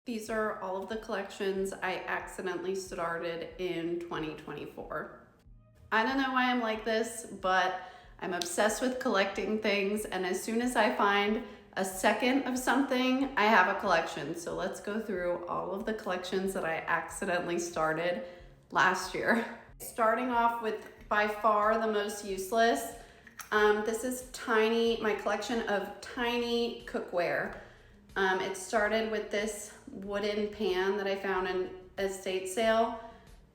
These are all of the collections I accidentally started in 2024. I don't know why I'm like this, but I'm obsessed with collecting things, and as soon as I find a second of something, I have a collection. So let's go through all of the collections that I accidentally started last year. Starting off with by far the most useless. This is my collection of tiny cookware. It started with this wooden pan that I found in a estate sale.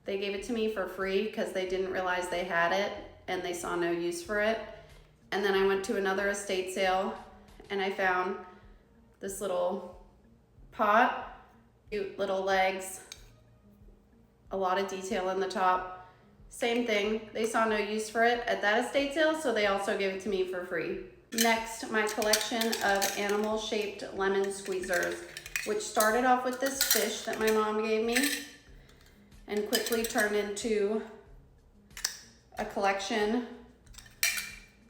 They gave it to me for free because they didn't realize they had it and they saw no use for it. And then I went to another estate sale and I found this little pot, cute little legs, a lot of detail in the top. Same thing, they saw no use for it at that estate sale, so they also gave it to me for free. Next, my collection of animal-shaped lemon squeezers, which started off with this fish that my mom gave me and quickly turned into a collection,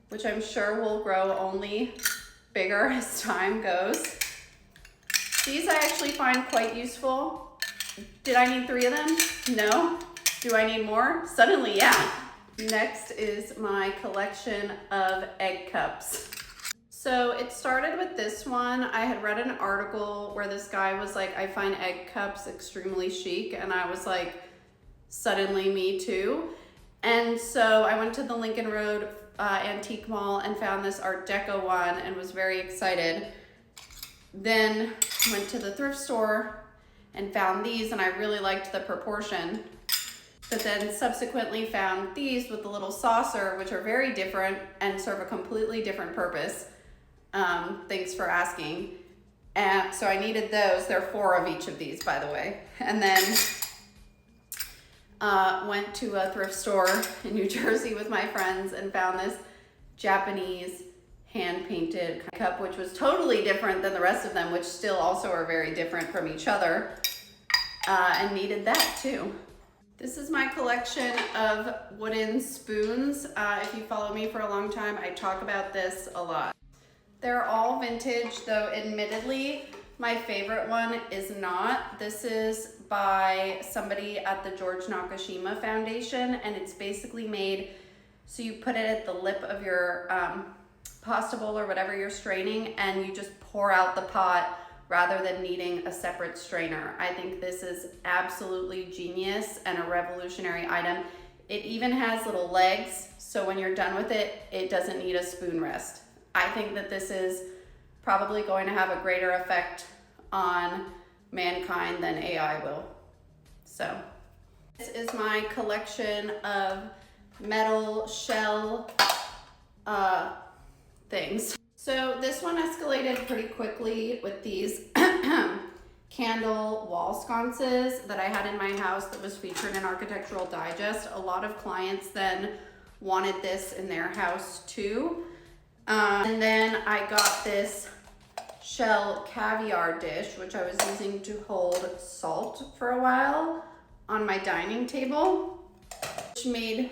which I'm sure will grow only bigger as time goes. These I actually find quite useful. Did I need 3 of them? No. Do I need more? Suddenly, yeah. Next is my collection of egg cups. So it started with this one. I had read an article where this guy was like, I find egg cups extremely chic, and I was like, suddenly me too. And so I went to the Lincoln Road Antique Mall and found this Art Deco one and was very excited. Then went to the thrift store and found these, and I really liked the proportion. But then subsequently found these with the little saucer, which are very different and serve a completely different purpose. Thanks for asking. And so I needed those. There are 4 of each of these, by the way. And then went to a thrift store in New Jersey with my friends and found this Japanese hand-painted cup, which was totally different than the rest of them, which still also are very different from each other, and needed that too. This is my collection of wooden spoons. If you follow me for a long time, I talk about this a lot. They're all vintage, though admittedly, my favorite one is not. This is by somebody at the George Nakashima Foundation, and it's basically made so you put it at the lip of your pasta bowl or whatever you're straining, and you just pour out the pot rather than needing a separate strainer. I think this is absolutely genius and a revolutionary item. It even has little legs, so when you're done with it, it doesn't need a spoon rest. I think that this is probably going to have a greater effect on mankind than AI will. So, this is my collection of metal shell things. So this one escalated pretty quickly with these candle wall sconces that I had in my house that was featured in Architectural Digest. A lot of clients then wanted this in their house too. And then I got this shell caviar dish, which I was using to hold salt for a while on my dining table, which made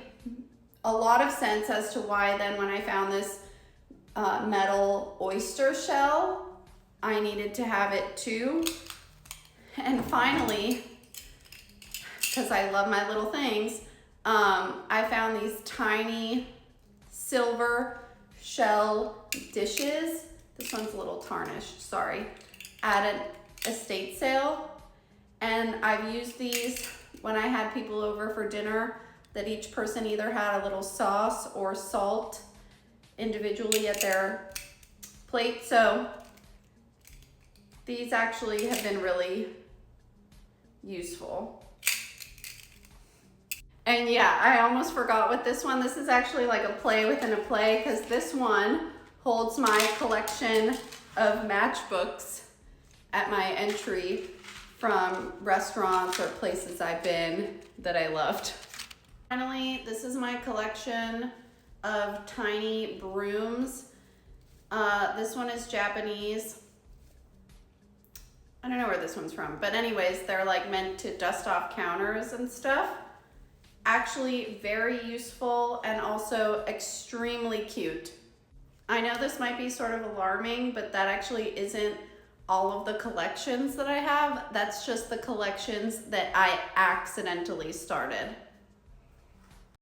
a lot of sense as to why then when I found this metal oyster shell, I needed to have it too. And finally, because I love my little things, I found these tiny silver shell dishes. This one's a little tarnished, sorry, at an estate sale. And I've used these when I had people over for dinner, that each person either had a little sauce or salt individually at their plate. So these actually have been really useful. And yeah, I almost forgot with this one. This is actually like a play within a play, because this one holds my collection of matchbooks at my entry from restaurants or places I've been that I loved. Finally, this is my collection of tiny brooms. This one is Japanese. I don't know where this one's from, but anyways, they're like meant to dust off counters and stuff. Actually very useful and also extremely cute. I know this might be sort of alarming, but that actually isn't all of the collections that I have. That's just the collections that I accidentally started.